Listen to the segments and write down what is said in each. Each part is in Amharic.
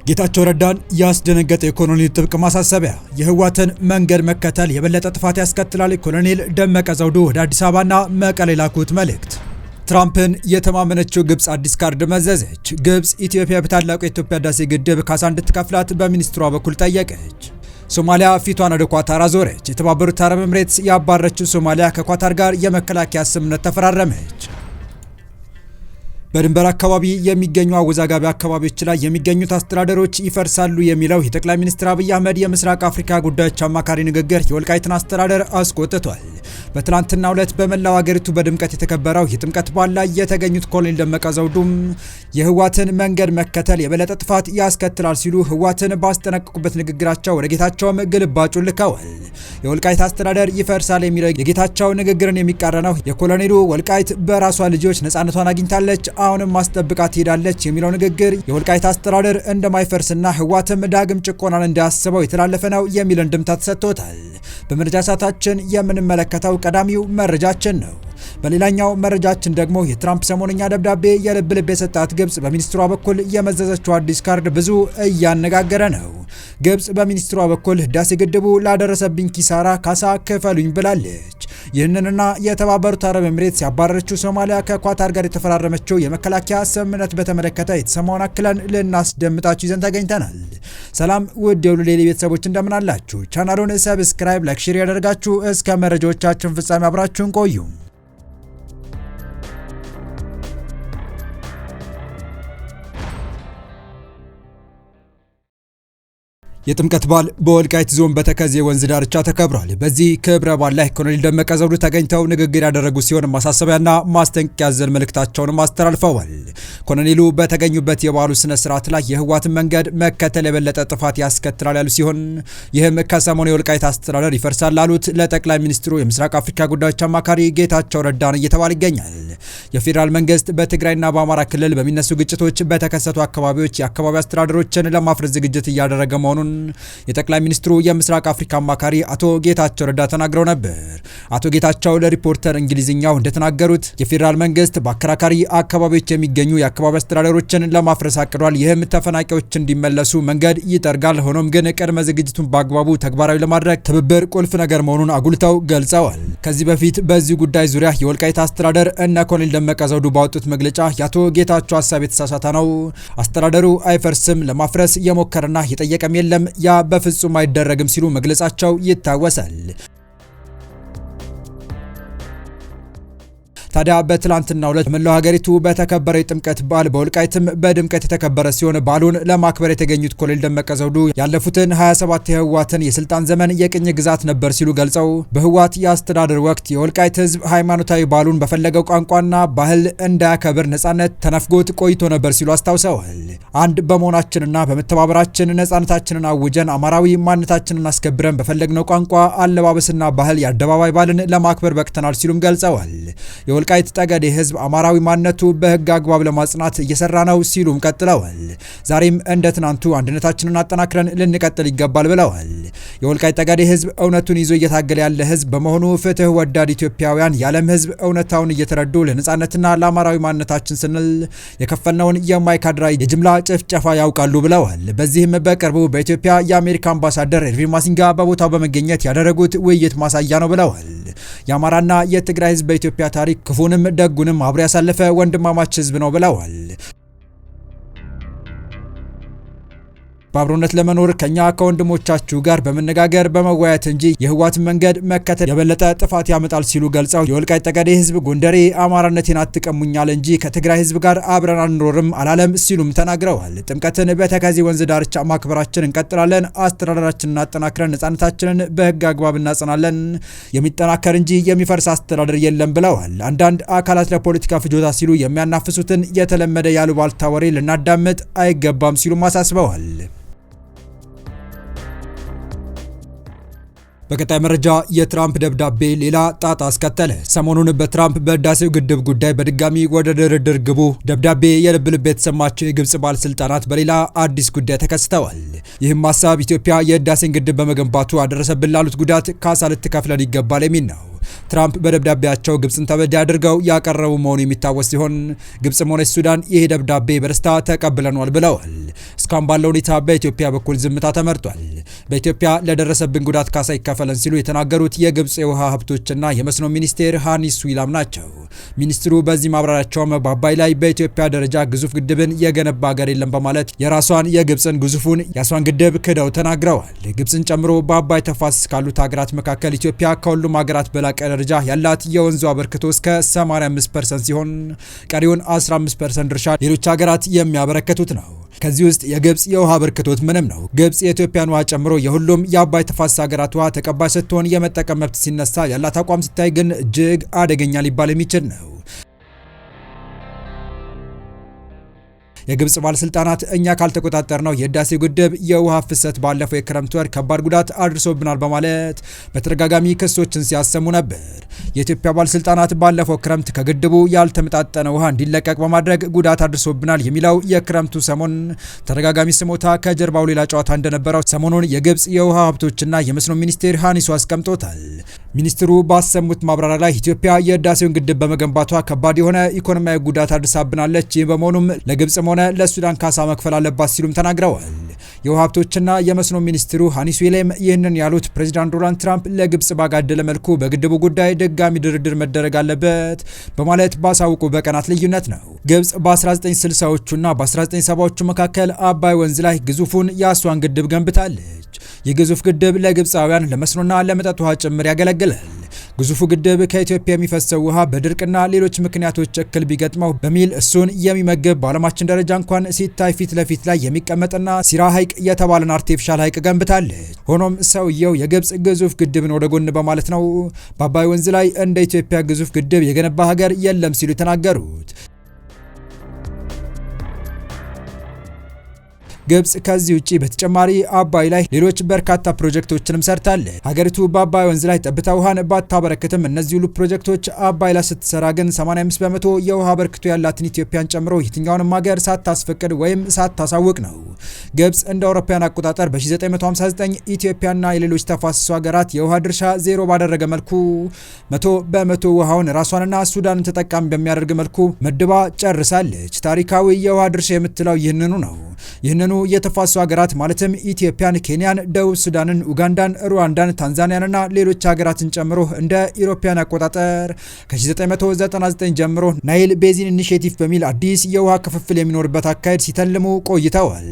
ጌታቸው ረዳን ያስደነገጠ የኮሎኔል ጥብቅ ማሳሰቢያ። የህወሓትን መንገድ መከተል የበለጠ ጥፋት ያስከትላል። ኮሎኔል ደመቀ ዘውዱ ወደ አዲስ አበባና መቀሌ ላኩት መልእክት። ትራምፕን የተማመነችው ግብጽ አዲስ ካርድ መዘዘች። ግብጽ ኢትዮጵያ በታላቁ የኢትዮጵያ ህዳሴ ግድብ ካሳ እንድትከፍላት በሚኒስትሯ በኩል ጠየቀች። ሶማሊያ ፊቷን ወደ ኳታር አዞረች። የተባበሩት አረብ ኤምሬትስ ያባረረችው ሶማሊያ ከኳታር ጋር የመከላከያ ስምምነት ተፈራረመች። በድንበር አካባቢ የሚገኙ አወዛጋቢ አካባቢዎች ላይ የሚገኙት አስተዳደሮች ይፈርሳሉ የሚለው የጠቅላይ ሚኒስትር አብይ አህመድ የምስራቅ አፍሪካ ጉዳዮች አማካሪ ንግግር የወልቃይትን አስተዳደር አስቆጥቷል። በትናንትናው ዕለት በመላው ሀገሪቱ በድምቀት የተከበረው የጥምቀት በዓል ላይ የተገኙት ኮሎኔል ደመቀ ዘውዱም የህወሓትን መንገድ መከተል የበለጠ ጥፋት ያስከትላል ሲሉ ህወሓትን ባስጠነቀቁበት ንግግራቸው ወደ ጌታቸውም ግልባጩን ልከዋል። የወልቃይት አስተዳደር ይፈርሳል የሚለው የጌታቸው ንግግርን የሚቃረነው የኮሎኔሉ ወልቃይት በራሷ ልጆች ነፃነቷን አግኝታለች አሁንም ማስጠብቃ ትሄዳለች የሚለው ንግግር የወልቃይት አስተዳደር እንደማይፈርስና ህወሓትም ዳግም ጭቆናን እንዳያስበው የተላለፈ ነው የሚል እንድምታ ተሰጥቶታል። በመረጃ ሰዓታችን የምንመለከተው ቀዳሚው መረጃችን ነው። በሌላኛው መረጃችን ደግሞ የትራምፕ ሰሞነኛ ደብዳቤ የልብ ልብ የሰጣት ግብጽ በሚኒስትሯ በኩል የመዘዘችው አዲስ ካርድ ብዙ እያነጋገረ ነው። ግብጽ በሚኒስትሯ በኩል ህዳሴ ግድቡ ላደረሰብኝ ኪሳራ ካሳ ክፈሉኝ ብላለች። ይህንንና የተባበሩት አረብ ኤምሬትስ ያባረረችው ሶማሊያ ከኳታር ጋር የተፈራረመችው የመከላከያ ስምምነት በተመለከተ የተሰማውን አክለን ልናስደምጣችሁ ይዘን ተገኝተናል። ሰላም ውድ የሁሉ ዴይሊ ቤተሰቦች እንደምን አላችሁ? ቻናሉን ሰብስክራይብ፣ ላይክ፣ ሼር ያደርጋችሁ እስከ መረጃዎቻችን ፍጻሜ አብራችሁን ቆዩ። የጥምቀት በዓል በወልቃይት ዞን በተከዜ ወንዝ ዳርቻ ተከብሯል። በዚህ ክብረ በዓል ላይ ኮሎኔል ደመቀ ዘውዱ ተገኝተው ንግግር ያደረጉ ሲሆን ማሳሰቢያና ማስጠንቀቂያ ያዘል መልእክታቸውንም አስተላልፈዋል። ኮሎኔሉ በተገኙበት የበዓሉ ስነ ስርዓት ላይ የህወሓትን መንገድ መከተል የበለጠ ጥፋት ያስከትላል ያሉ ሲሆን ይህም ከሰሞኑ የወልቃይት አስተዳደር ይፈርሳል ላሉት ለጠቅላይ ሚኒስትሩ የምስራቅ አፍሪካ ጉዳዮች አማካሪ ጌታቸው ረዳን እየተባለ ይገኛል። የፌዴራል መንግስት በትግራይና በአማራ ክልል በሚነሱ ግጭቶች በተከሰቱ አካባቢዎች የአካባቢ አስተዳደሮችን ለማፍረስ ዝግጅት እያደረገ መሆኑን የጠቅላይ ሚኒስትሩ የምስራቅ አፍሪካ አማካሪ አቶ ጌታቸው ረዳ ተናግረው ነበር። አቶ ጌታቸው ለሪፖርተር እንግሊዝኛው እንደተናገሩት የፌዴራል መንግስት በአከራካሪ አካባቢዎች የሚገኙ የአካባቢ አስተዳደሮችን ለማፍረስ አቅዷል። ይህም ተፈናቃዮች እንዲመለሱ መንገድ ይጠርጋል። ሆኖም ግን ቅድመ ዝግጅቱን በአግባቡ ተግባራዊ ለማድረግ ትብብር ቁልፍ ነገር መሆኑን አጉልተው ገልጸዋል። ከዚህ በፊት በዚህ ጉዳይ ዙሪያ የወልቃይት አስተዳደር እነ ኮሎኔል ደመቀ ዘውዱ ባወጡት መግለጫ የአቶ ጌታቸው ሀሳብ የተሳሳተ ነው፣ አስተዳደሩ አይፈርስም፣ ለማፍረስ የሞከረና የጠየቀም የለም፣ ያ በፍጹም አይደረግም ሲሉ መግለጻቸው ይታወሳል። ታዲያ በትላንትናው ዕለት መላው ሀገሪቱ በተከበረ የጥምቀት በዓል በወልቃይትም በድምቀት የተከበረ ሲሆን በዓሉን ለማክበር የተገኙት ኮሎኔል ደመቀ ዘውዱ ያለፉትን 27 የህወሓትን የስልጣን ዘመን የቅኝ ግዛት ነበር ሲሉ ገልጸው በህወሓት የአስተዳደር ወቅት የወልቃይት ህዝብ ሃይማኖታዊ በዓሉን በፈለገው ቋንቋና ባህል እንዳያከብር ነጻነት ተነፍጎት ቆይቶ ነበር ሲሉ አስታውሰዋል። አንድ በመሆናችንና በመተባበራችን ነጻነታችንን አውጀን አማራዊ ማንነታችንን አስከብረን በፈለግነው ቋንቋ አለባበስና ባህል የአደባባይ በዓልን ለማክበር በቅተናል ሲሉም ገልጸዋል። የወልቃይት ጠገዴ ህዝብ አማራዊ ማንነቱ በህግ አግባብ ለማጽናት እየሰራ ነው ሲሉም ቀጥለዋል። ዛሬም እንደ ትናንቱ አንድነታችንን አጠናክረን ልንቀጥል ይገባል ብለዋል። የወልቃይት ጠገዴ ህዝብ እውነቱን ይዞ እየታገለ ያለ ህዝብ በመሆኑ ፍትህ ወዳድ ኢትዮጵያውያን የዓለም ህዝብ እውነታውን እየተረዱ ለነጻነትና ለአማራዊ ማንነታችን ስንል የከፈልነውን የማይካድራ የጅምላ ጭፍጨፋ ያውቃሉ ብለዋል። በዚህም በቅርቡ በኢትዮጵያ የአሜሪካ አምባሳደር ኤርቪን ማሲንጋ በቦታው በመገኘት ያደረጉት ውይይት ማሳያ ነው ብለዋል። የአማራና የትግራይ ህዝብ በኢትዮጵያ ታሪክ ክፉንም ደጉንም አብሮ ያሳለፈ ወንድማማች ህዝብ ነው ብለዋል። በአብሮነት ለመኖር ከኛ ከወንድሞቻችሁ ጋር በመነጋገር በመወያየት እንጂ የህወሓት መንገድ መከተል የበለጠ ጥፋት ያመጣል ሲሉ ገልጸው የወልቃይት ጠገዴ ህዝብ ጎንደሬ አማራነቴን አትቀሙኛል እንጂ ከትግራይ ህዝብ ጋር አብረን አንኖርም አላለም ሲሉም ተናግረዋል። ጥምቀትን በተከዜ ወንዝ ዳርቻ ማክበራችን እንቀጥላለን፣ አስተዳደራችንን አጠናክረን ነጻነታችንን በህግ አግባብ እናጸናለን፣ የሚጠናከር እንጂ የሚፈርስ አስተዳደር የለም ብለዋል። አንዳንድ አካላት ለፖለቲካ ፍጆታ ሲሉ የሚያናፍሱትን የተለመደ ያሉባልታ ወሬ ልናዳምጥ አይገባም ሲሉም አሳስበዋል። በቀጣይ መረጃ የትራምፕ ደብዳቤ ሌላ ጣጣ አስከተለ። ሰሞኑን በትራምፕ በህዳሴው ግድብ ጉዳይ በድጋሚ ወደ ድርድር ግቡ ደብዳቤ የልብ ልብ የተሰማቸው የግብጽ ባለስልጣናት በሌላ አዲስ ጉዳይ ተከስተዋል። ይህም ሀሳብ ኢትዮጵያ የህዳሴን ግድብ በመገንባቱ አደረሰብን ላሉት ጉዳት ካሳ ልትከፍለን ይገባል የሚል ነው። ትራምፕ በደብዳቤያቸው ግብፅን ተበዳይ አድርገው ያቀረቡ መሆኑ የሚታወስ ሲሆን ግብፅም ሆነች ሱዳን ይሄ ደብዳቤ በደስታ ተቀብለናል ብለዋል። እስካሁን ባለው ሁኔታ በኢትዮጵያ በኩል ዝምታ ተመርጧል። በኢትዮጵያ ለደረሰብን ጉዳት ካሳ ይከፈለን ሲሉ የተናገሩት የግብፅ የውሃ ሀብቶችና የመስኖ ሚኒስቴር ሃኒስ ዊላም ናቸው። ሚኒስትሩ በዚህ ማብራሪያቸውም በአባይ ላይ በኢትዮጵያ ደረጃ ግዙፍ ግድብን የገነባ ሀገር የለም በማለት የራሷን የግብፅን ግዙፉን የአስዋን ግድብ ክደው ተናግረዋል። ግብፅን ጨምሮ በአባይ ተፋሰስ ካሉት ሀገራት መካከል ኢትዮጵያ ከሁሉም ሀገራት በላቀ ደረጃ ያላት የወንዙ አበርክቶ እስከ 85% ሲሆን ቀሪውን 15% ድርሻ ሌሎች ሀገራት የሚያበረክቱት ነው። ከዚህ ውስጥ የግብፅ የውሃ አበርክቶት ምንም ነው። ግብፅ የኢትዮጵያን ውሃ ጨምሮ የሁሉም የአባይ ተፋሰስ ሀገራት ውሃ ተቀባይ ስትሆን የመጠቀም መብት ሲነሳ ያላት አቋም ሲታይ ግን እጅግ አደገኛ ሊባል የሚችል ነው። የግብፅ ባለስልጣናት እኛ ካልተቆጣጠር ነው የህዳሴው ግድብ የውሃ ፍሰት ባለፈው የክረምት ወር ከባድ ጉዳት አድርሶብናል በማለት በተደጋጋሚ ክሶችን ሲያሰሙ ነበር። የኢትዮጵያ ባለስልጣናት ባለፈው ክረምት ከግድቡ ያልተመጣጠነ ውሃ እንዲለቀቅ በማድረግ ጉዳት አድርሶብናል የሚለው የክረምቱ ሰሞን ተደጋጋሚ ስሞታ ከጀርባው ሌላ ጨዋታ እንደነበረው ሰሞኑን የግብፅ የውሃ ሀብቶችና የመስኖ ሚኒስቴር ሃኒሱ አስቀምጦታል። ሚኒስትሩ ባሰሙት ማብራሪያ ላይ ኢትዮጵያ የህዳሴውን ግድብ በመገንባቷ ከባድ የሆነ ኢኮኖሚያዊ ጉዳት አድርሳብናለች። ይህ በመሆኑም ለግብፅም ሆነ ለሱዳን ካሳ መክፈል አለባት ሲሉም ተናግረዋል። የውሃ ሀብቶችና የመስኖ ሚኒስትሩ ሃኒስ ዊሌም ይህንን ያሉት ፕሬዚዳንት ዶናልድ ትራምፕ ለግብፅ ባጋደለ መልኩ በግድቡ ጉዳይ ድጋሚ ድርድር መደረግ አለበት በማለት ባሳውቁ በቀናት ልዩነት ነው። ግብፅ በ1960ዎቹና በ1970ዎቹ መካከል አባይ ወንዝ ላይ ግዙፉን የአስዋን ግድብ ገንብታለች። ይህ ግዙፍ ግድብ ለግብፃውያን ለመስኖና ለመጠጥ ውሃ ጭምር ያገለግላል። ግዙፉ ግድብ ከኢትዮጵያ የሚፈሰው ውሃ በድርቅና ሌሎች ምክንያቶች እክል ቢገጥመው በሚል እሱን የሚመግብ በዓለማችን ደረጃ እንኳን ሲታይ ፊት ለፊት ላይ የሚቀመጥና ሲራ ሐይቅ የተባለን አርቲፊሻል ሐይቅ ገንብታለች። ሆኖም ሰውየው የግብፅ ግዙፍ ግድብን ወደ ጎን በማለት ነው በአባይ ወንዝ ላይ እንደ ኢትዮጵያ ግዙፍ ግድብ የገነባ ሀገር የለም ሲሉ የተናገሩት። ግብፅ ከዚህ ውጪ በተጨማሪ አባይ ላይ ሌሎች በርካታ ፕሮጀክቶችንም ሰርታለች። ሀገሪቱ በአባይ ወንዝ ላይ ጠብታ ውሃን ባታበረክትም እነዚህ ሁሉ ፕሮጀክቶች አባይ ላይ ስትሰራ ግን 85 በመቶ የውሃ አበርክቶ ያላትን ኢትዮጵያን ጨምሮ የትኛውንም ሀገር ሳታስፈቅድ ወይም ሳታሳውቅ ነው። ግብፅ እንደ አውሮፓውያን አቆጣጠር በ1959 ኢትዮጵያና የሌሎች ተፋሰሱ ሀገራት የውሃ ድርሻ ዜሮ ባደረገ መልኩ 100 በመቶ ውሃውን ራሷንና ሱዳንን ተጠቃሚ በሚያደርግ መልኩ መድባ ጨርሳለች። ታሪካዊ የውሃ ድርሻ የምትለው ይህንኑ ነው። ይህንኑ የተፋሰሱ ሀገራት ማለትም ኢትዮጵያን፣ ኬንያን፣ ደቡብ ሱዳንን፣ ኡጋንዳን፣ ሩዋንዳን፣ ታንዛኒያንና ሌሎች ሀገራትን ጨምሮ እንደ ኢሮፓያን አቆጣጠር ከ1999 ጀምሮ ናይል ቤዚን ኢኒሼቲቭ በሚል አዲስ የውሃ ክፍፍል የሚኖርበት አካሄድ ሲተልሙ ቆይተዋል።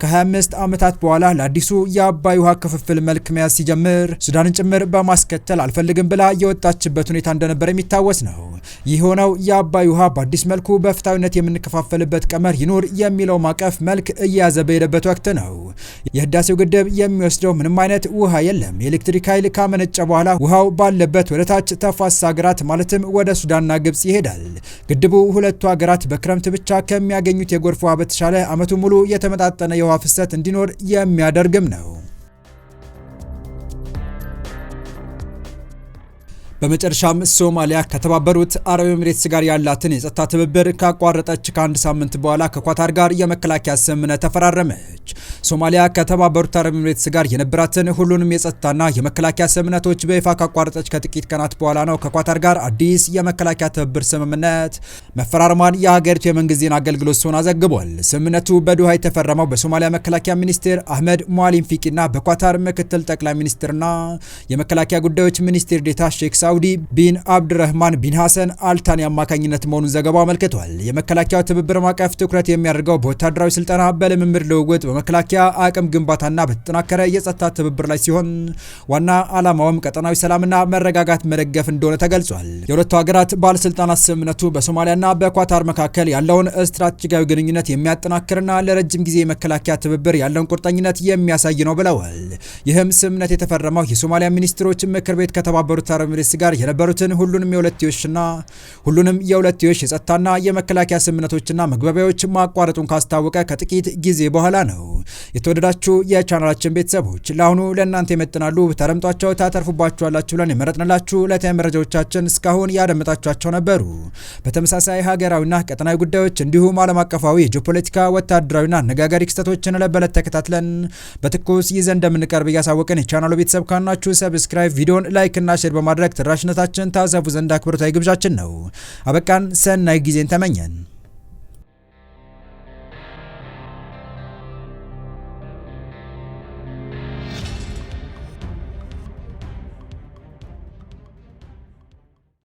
ከ25 ዓመታት በኋላ ለአዲሱ የአባይ ውሃ ክፍፍል መልክ መያዝ ሲጀምር ሱዳንን ጭምር በማስከተል አልፈልግም ብላ የወጣችበት ሁኔታ እንደነበር የሚታወስ ነው። ይህ ሆነው የአባይ ውሃ በአዲስ መልኩ በፍትሃዊነት የምንከፋፈልበት ቀመር ይኑር የሚለው ማዕቀፍ መልክ እየያዘ በሄደበት ወቅት ነው። የህዳሴው ግድብ የሚወስደው ምንም አይነት ውሃ የለም። የኤሌክትሪክ ኃይል ካመነጨ በኋላ ውሃው ባለበት ወደ ታች ተፋሰስ ሀገራት ማለትም ወደ ሱዳንና ግብፅ ይሄዳል። ግድቡ ሁለቱ ሀገራት በክረምት ብቻ ከሚያገኙት የጎርፍ ውሃ በተሻለ ዓመቱ ሙሉ የተመጣጠነ የውሃ ፍሰት እንዲኖር የሚያደርግም ነው። በመጨረሻም ሶማሊያ ከተባበሩት አረብ ኤሚሬትስ ጋር ያላትን የጸጥታ ትብብር ካቋረጠች ከአንድ ሳምንት በኋላ ከኳታር ጋር የመከላከያ ስምምነት ተፈራረመች። ሶማሊያ ከተባበሩት አረብ ኤሚሬትስ ጋር የነበራትን ሁሉንም የጸጥታና የመከላከያ ስምምነቶች በይፋ ካቋረጠች ከጥቂት ቀናት በኋላ ነው ከኳታር ጋር አዲስ የመከላከያ ትብብር ስምምነት መፈራረሟን የሀገሪቱ የመንግስት ዜና አገልግሎት ሶና ዘግቧል። ስምምነቱ በዱሃ የተፈረመው በሶማሊያ መከላከያ ሚኒስቴር አህመድ ሟሊም ፊቂና በኳታር ምክትል ጠቅላይ ሚኒስትርና የመከላከያ ጉዳዮች ሚኒስቴር ዴታ ሼክ ሳውዲ ቢን አብድረህማን ቢን ሐሰን አልታኒ አማካኝነት መሆኑን ዘገባው አመልክቷል። የመከላከያው ትብብር ማዕቀፍ ትኩረት የሚያደርገው በወታደራዊ ስልጠና፣ በልምምድ ልውውጥ፣ በመከላከያ አቅም ግንባታና በተጠናከረ የጸጥታ ትብብር ላይ ሲሆን ዋና ዓላማውም ቀጠናዊ ሰላምና መረጋጋት መደገፍ እንደሆነ ተገልጿል። የሁለቱ ሀገራት ባለስልጣናት ስምምነቱ በሶማሊያና በኳታር መካከል ያለውን ስትራቴጂካዊ ግንኙነት የሚያጠናክርና ለረጅም ጊዜ የመከላከያ ትብብር ያለውን ቁርጠኝነት የሚያሳይ ነው ብለዋል። ይህም ስምምነት የተፈረመው የሶማሊያ ሚኒስትሮች ምክር ቤት ከተባበሩት አረብ ኤሚሬትስ ጋር የነበሩትን ሁሉንም የሁለትዮሽ የጸጥታና የመከላከያ ስምምነቶችና መግባቢያዎች ማቋረጡን ካስታወቀ ከጥቂት ጊዜ በኋላ ነው። የተወደዳችሁ የቻናላችን ቤተሰቦች ለአሁኑ ለእናንተ ይመጥናሉ ተረምጧቸው ታተርፉባችኋላችሁ ብለን የመረጥንላችሁ ዕለታዊ መረጃዎቻችን እስካሁን ያደመጣችኋቸው ነበሩ። በተመሳሳይ ሀገራዊና ቀጠናዊ ጉዳዮች እንዲሁም ዓለም አቀፋዊ የጂኦፖለቲካ ወታደራዊና አነጋጋሪ ክስተቶችን ለበለት ተከታትለን በትኩስ ይዘን እንደምንቀርብ እያሳወቅን የቻናሉ ቤተሰብ ካናችሁ ሰብስክራይብ፣ ቪዲዮን ላይክ እና ሼር በማድረግ ተደራሽነታችን ታሰፉ ዘንድ አክብሮታዊ ግብዣችን ነው። አበቃን። ሰናይ ጊዜን ተመኘን።